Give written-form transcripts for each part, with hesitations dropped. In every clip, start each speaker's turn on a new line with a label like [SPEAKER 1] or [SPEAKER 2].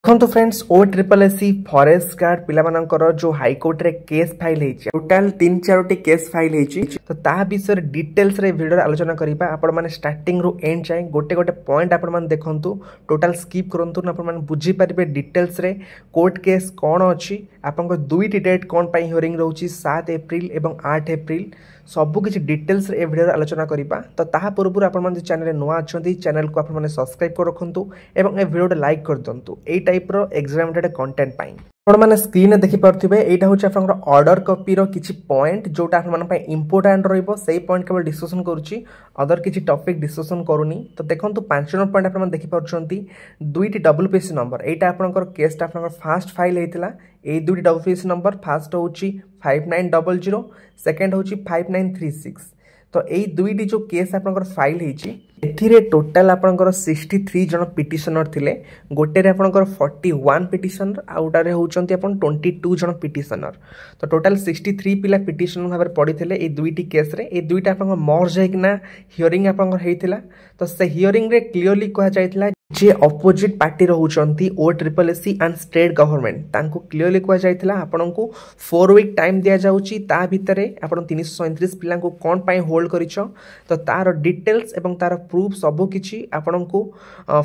[SPEAKER 1] देखो फ्रेंड्स ओ triple SC forest guard पिलामानकर जो high court रे केस फाइल होती टोटाल 3-4 केस फाइल होती तो ता विषय डिटेल्स रे वीडियो आलोचना करिबा आपण माने स्टार्टिंग रो एंड जाए गोटे गोटे पॉइंट आपण माने देखंतु टोटाल स्किप करंतु आपण माने बुझी परिबे डिटेल्स रे कोर्ट केस कोन अछि आपन दुईटी डेट कोन पई हियरिंग रहउची 7 एप्रिल एवं 8 एप्रिल सबु किछि डिटेल्स रे वीडियो आलोचना करिबा तो ताहा पूर्व आपण माने चैनल रे नुवा अछंती चैनल को आपण माने सब्सक्राइब कर रखंतु एवं ए वीडियो लाइक कर दंतु ए टाइप रो एग्जामिनेटेड कंटेंट पाई आपण माने स्क्रीन रे देखि परथिबे एटा होछि आपन ऑर्डर कॉपी रो किछि पॉइंट जोटा आपण माने पई इंपोर्टेंट रहइबो सेही पॉइंट केवल डिस्कशन करूछि अदर किछि टॉपिक डिस्कशन करूनी तो देखंतु 5 नंबर पॉइंट आपण माने देखि परछंती दुईटी डबल पेज नंबर एटा आपनकर केसटा आपनकर फास्ट फाइल हेतिला ए दुईटी डबल पेज नंबर फास्ट होछि 5900 सेकंड होछि 5936 तो यही दुईटी जो केस आपनकर फाइल हेछि एथिरे टोटल आपनकर 63 जन पिटिशनर थिले गोटे रे आपनकर 41 पिटिशनर आउटारे होचंती आपन 22 जन पिटिशनर तो टोटल 63 पिला पिटिशनर भाबरे पडिथिले ए दुईटी केस रे ए दुईटा आपनकर मर्ज हेकना हियरिंग आपनकर हेतिला तो से हियरिंग रे क्लियरली कहा जायतिला जे अपोजिट पार्टी रहउचंती O triple SC and state government तांको क्लियरली कहा जायतिला आपनको 4 वीक टाइम दिया जाउची ता भितरे आपन 337 पिला को कोन पई होल्ड करिछो तो तार डिटेल्स एवं तार प्रूफ सबो किछि आपनको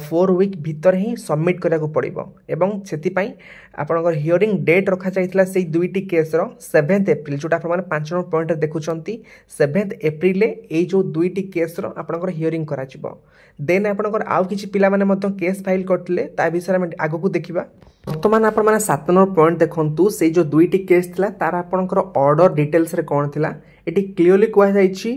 [SPEAKER 1] 4 वीक भितर ही सबमिट करिया को पड़िबो एवं सेति पई आपनकर हियरिंग डेट रखा जायतिला सेही दुईटी केस रो 7 एप्रिल जोटा आपन माने 5 नंबर पॉइंट देखुचंती 7 एप्रिल ए जो दुईटी केस रो आपनकर हियरिंग करा जिवो देन आपनकर आउ किछि पिला माने मतो केस फाइल करथिले ता विषय में आगो को देखिबा वर्तमान आपण माने 7 नंबर पॉइंट देखंतु से जो दुईटी केस थिला तार आपनकर ऑर्डर डिटेल्स रे कोन थिला एटी क्लियरली कहा जायछि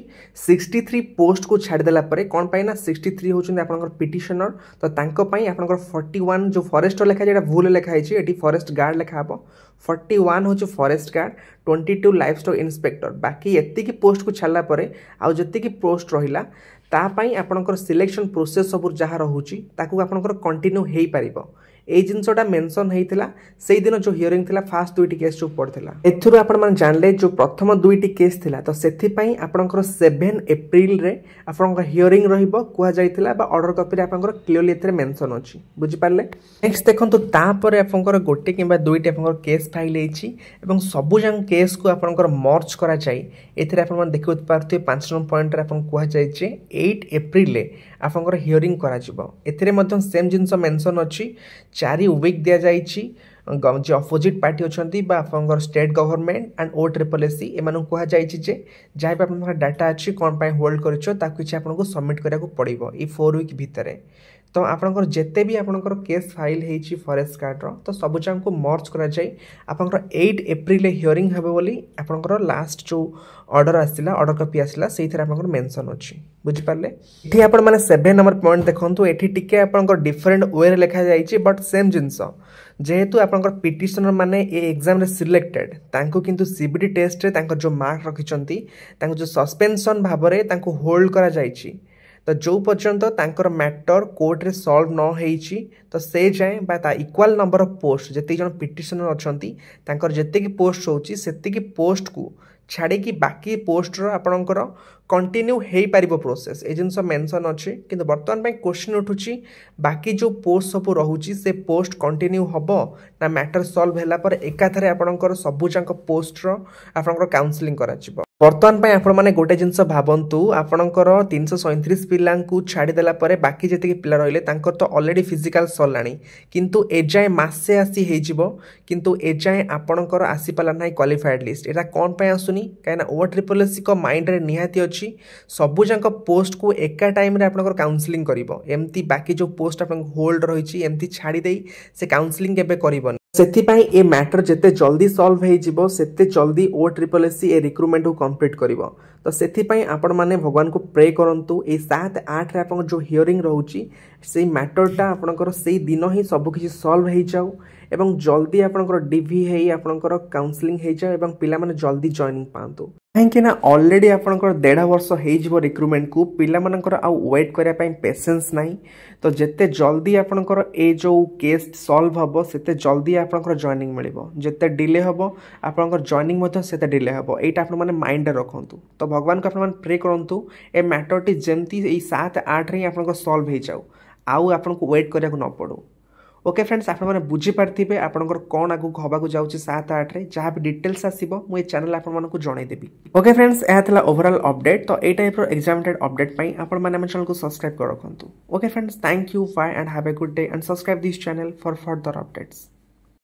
[SPEAKER 1] 63 पोस्ट को छाड़ देला परे कोन पई ना 63 होचुन आपनकर पिटिशनर तो तांको पई आपनकर 41 जो फॉरेस्टर लेखा जेटा भूल लेखा आइछि एटी फॉरेस्ट गार्ड लेखा हबो 41 होचु forest guard 22 livestock inspector बाकी एत्ती की पोस्ट को छाड़ला परे आ जत्ती की पोस्ट रहिला ता पई आपनकर सिलेक्शन प्रोसेस सब जहा रहउची ताकू आपनकर कंटिन्यू हेई परिबो ए जिनसोटा मेंशन हेइतिला सेही दिन जो हियरिंग थिला फास्ट दुईटी केस जो पड़थिला एथुर आपण मान जानले जो प्रथम दुईटी केस थिला तो सेथि पई आपनकर 7 एप्रिल रे आपनकर हियरिंग रहिबो कुआ जायतिला बा ऑर्डर कॉपी रे आपनकर क्लियरली एथरे मेंशन अछि बुझि पारले नेक्स्ट देखंतु ता परे आपनकर गोटे किबा दुईटी आपनकर केस फाइल हेछि एवं सबु जंग केस को आपनकर मर्ज करा जाय एथरे आपण मान देखि पारथि 5 नंबर पॉइंट रे आपन कुआ जायछि 8 एप्रिल रे आपनकर हियरिंग करा जिवो एथरे मध्यम सेम जिंस मेंशन अछि 4 वीक दिया जाइछि जो अपोजिट पार्टी अछंती बा आपनकर state government and O triple SC एमानु कहा जाइछि जे जाय पे आपनकर डाटा अछि कोन पय होल्ड करिछो ता किछि आपनको सबमिट करिया को पड़िबो ई 4 वीक भितरे तो आपनकर जेते भी आपनकर केस फाइल हेछि फॉरेस्ट गार्ड रो तो सब जान को मर्ज करा जाय आपनकर 8 एप्रिल हियरिंग हेबे बोली आपनकर लास्ट जो ऑर्डर आसिला ऑर्डर कॉपी आसिला सेही थरे आपनकर मेंशन अछि बुझि पारले इथि आपन माने 7 नंबर पॉइंट देखंतु एठी टिके आपनकर डिफरेंट वे रे लिखा जाइछि बट सेम जिंस जेहेतु आपनकर पिटिशनर माने ए एग्जाम रे सिलेक्टेड तांको किंतु सीबीटी टेस्ट रे तांको जो मार्क रखिचंती तांको जो सस्पेंशन भाबरे तांको होल्ड करा जाइछि तो जो पर्यंत तांकर मैटर कोर्ट रे सॉल्व न हेइछि तो से जाय बा ता इक्वल नंबर ऑफ पोस्ट जति जन पिटिशनर अछंती तांकर जति की पोस्ट होछि सेति की पोस्ट को छाड़ी की बाकी पोस्ट रो आपनकर कंटिन्यू हेई पारिबो प्रोसेस ए जिंस मेंशन अछि किंतु वर्तमान में क्वेश्चन उठुछि बाकी जो पोस्ट सब रहुछि से पोस्ट कंटिन्यू हबो ना मैटर सॉल्व हैला पर एकाथरे आपनकर सबु जांक पोस्ट रो आपनकर काउंसलिंग करा जिवो वर्तमान पे आपण माने गोटे जिंस भाबंतु आपनकर 337 पिलां को छाड़ी देला परे बाकी जति के पिला रहिले तांकर तो ऑलरेडी फिजिकल सल्लाणी किंतु एजाय मासे आसी हेइ जिवो किंतु एजाय आपनकर आसी पाला नाही क्वालिफाइड लिस्ट एटा कोन पे आसुनी कायना ओ ट्रिपल एससी को माइंड रे निहाती अछि सबु जांक पोस्ट को एका टाइम रे आपनकर काउंसलिंग करिवो एम्ति बाकी जो पोस्ट आपन होल्ड रहिछि एम्ति छाड़ी देई से काउंसलिंग केबे करिवो सेति पई ए मैटर जते जल्दी सॉल्व हेइ जिवो सेते जल्दी ओ ट्रिपल एससी ए रिक्रूटमेंट को कंप्लीट करिवो तो सेति पई आपण माने भगवान को प्रे करंतु ए 7-8 रे आपन जो हियरिंग रहउची सेही मैटरटा आपनकर सेही दिन ही सब किछि सॉल्व हेइ जाऊ एवं जल्दी आपनकर डीवी हेइ आपनकर काउंसलिंग हेइ जाऊ एवं पिला माने जल्दी जॉइनिंग पांतु काहेकि ना ऑलरेडी आपनकर 1.5 वर्ष हेइ जिवो रिक्रूटमेंट को पिला मानकर आ वेट करिया पई पेशेंस नाही तो जेते जल्दी आपनकर ए जो केस सॉल्व हबो सेते जल्दी आपनकर जॉइनिंग मिलिबो जेते डिले हबो आपनकर जॉइनिंग मते सेते डिले हबो एटा आपन माने माइंड रे रखंतु तो भगवान को आपन माने प्रे करंतु ए मैटर टी जेमती ए 7-8 रे आपनकर सॉल्व हे जाऊ आउ आपन को वेट करिया को न पड़ो ओके फ्रेंड्स आपण माने बुझी पारथिबे आपनकर कोन आगु हबाकु जाउची 7-8 रे जहां भी डिटेल्स आसीबो मु ए चैनल आपण मानकु जणाई देबी। ओके फ्रेंड्स एहा थला ओवरऑल अपडेट तो ए टाइप रो एग्जामिनेटेड अपडेट पई आपण माने हम चैनल को सब्सक्राइब कर रखंतु। Okay friends thank you bye and have a good day and subscribe this channel for further updates.